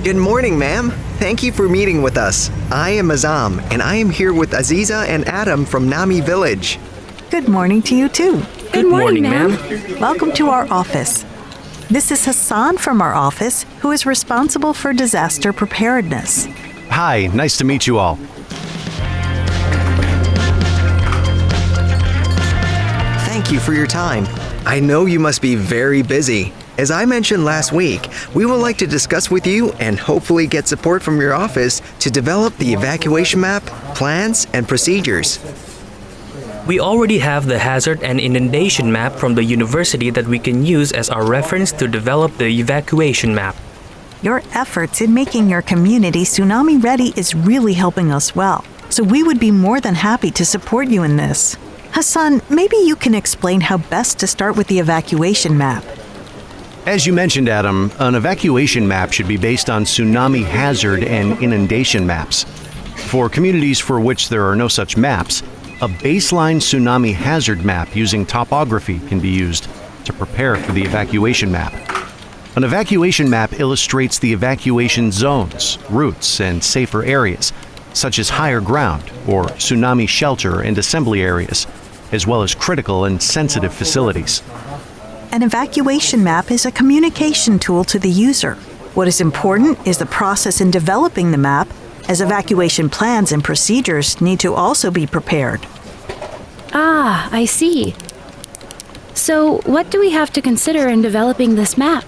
Good morning, ma'am. Thank you for meeting with us. I am Azam, and I am here with Aziza and Adam from Nami Village. Good morning to you too. Good morning, ma'am. Welcome to our office. This is Hassan from our office, who is responsible for disaster preparedness. Hi, nice to meet you all. Thank you for your time. I know you must be very busy. As I mentioned last week, we would like to discuss with you and hopefully get support from your office to develop the evacuation map, plans, and procedures. We already have the hazard and inundation map from the university that we can use as our reference to develop the evacuation map. Your efforts in making your community Tsunami Ready is really helping us well, so we would be more than happy to support you in this. Hassan, maybe you can explain how best to start with the evacuation map. As you mentioned, Adam, an evacuation map should be based on tsunami hazard and inundation maps. For communities for which there are no such maps, a baseline tsunami hazard map using topography can be used to prepare for the evacuation map. An evacuation map illustrates the evacuation zones, routes, and safer areas, such as higher ground or tsunami shelter and assembly areas, as well as critical and sensitive facilities. An evacuation map is a communication tool to the user. What is important is the process in developing the map, as evacuation plans and procedures need to also be prepared. Ah, I see. So, what do we have to consider in developing this map?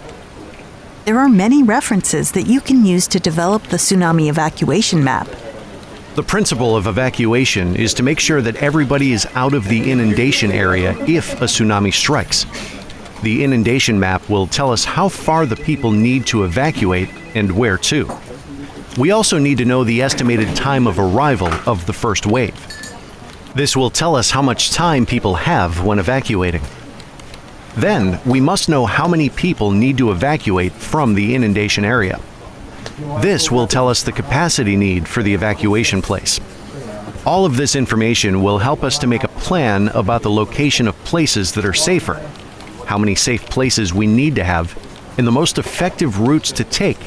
There are many references that you can use to develop the tsunami evacuation map. The principle of evacuation is to make sure that everybody is out of the inundation area if a tsunami strikes. The inundation map will tell us how far the people need to evacuate and where to. We also need to know the estimated time of arrival of the first wave. This will tell us how much time people have when evacuating. Then, we must know how many people need to evacuate from the inundation area. This will tell us the capacity need for the evacuation place. All of this information will help us to make a plan about the location of places that are safer, how many safe places we need to have, and the most effective routes to take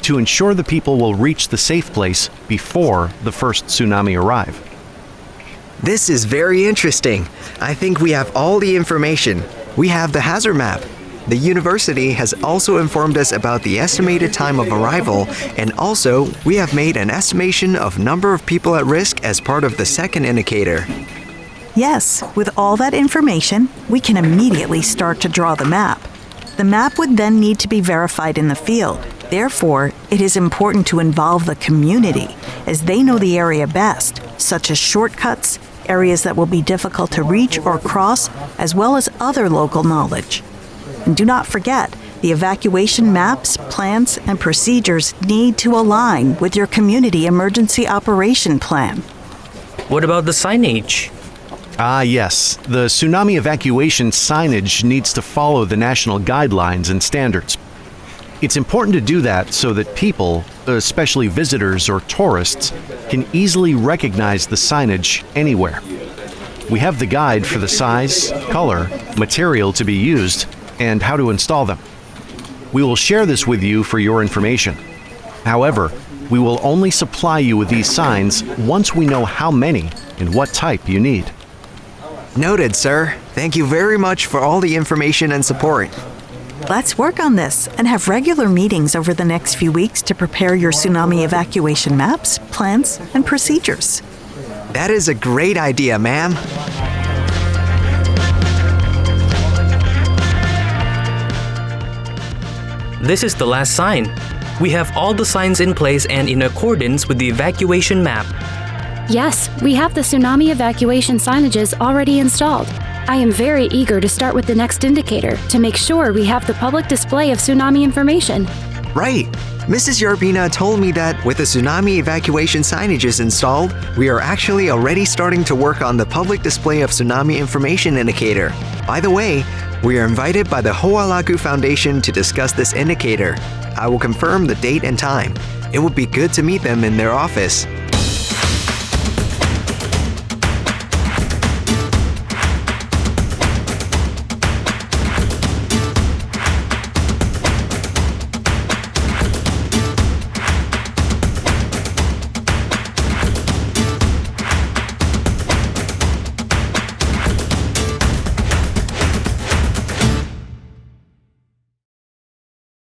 to ensure the people will reach the safe place before the first tsunami arrive. This is very interesting. I think we have all the information. We have the hazard map. The university has also informed us about the estimated time of arrival, and also we have made an estimation of number of people at risk as part of the second indicator. Yes, with all that information, we can immediately start to draw the map. The map would then need to be verified in the field. Therefore, it is important to involve the community, as they know the area best, such as shortcuts, areas that will be difficult to reach or cross, as well as other local knowledge. And do not forget, the evacuation maps, plans, and procedures need to align with your community emergency operation plan. What about the signage? Ah, yes. The tsunami evacuation signage needs to follow the national guidelines and standards. It's important to do that so that people, especially visitors or tourists, can easily recognize the signage anywhere. We have the guide for the size, color, material to be used, and how to install them. We will share this with you for your information. However, we will only supply you with these signs once we know how many and what type you need. Noted, sir. Thank you very much for all the information and support. Let's work on this and have regular meetings over the next few weeks to prepare your tsunami evacuation maps, plans, and procedures. That is a great idea, ma'am. This is the last sign. We have all the signs in place and in accordance with the evacuation map. Yes, we have the tsunami evacuation signages already installed. I am very eager to start with the next indicator to make sure we have the public display of tsunami information. Right. Mrs. Yarbina told me that with the tsunami evacuation signages installed, we are actually already starting to work on the public display of tsunami information indicator. By the way, we are invited by the Ho'alaku Foundation to discuss this indicator. I will confirm the date and time. It would be good to meet them in their office.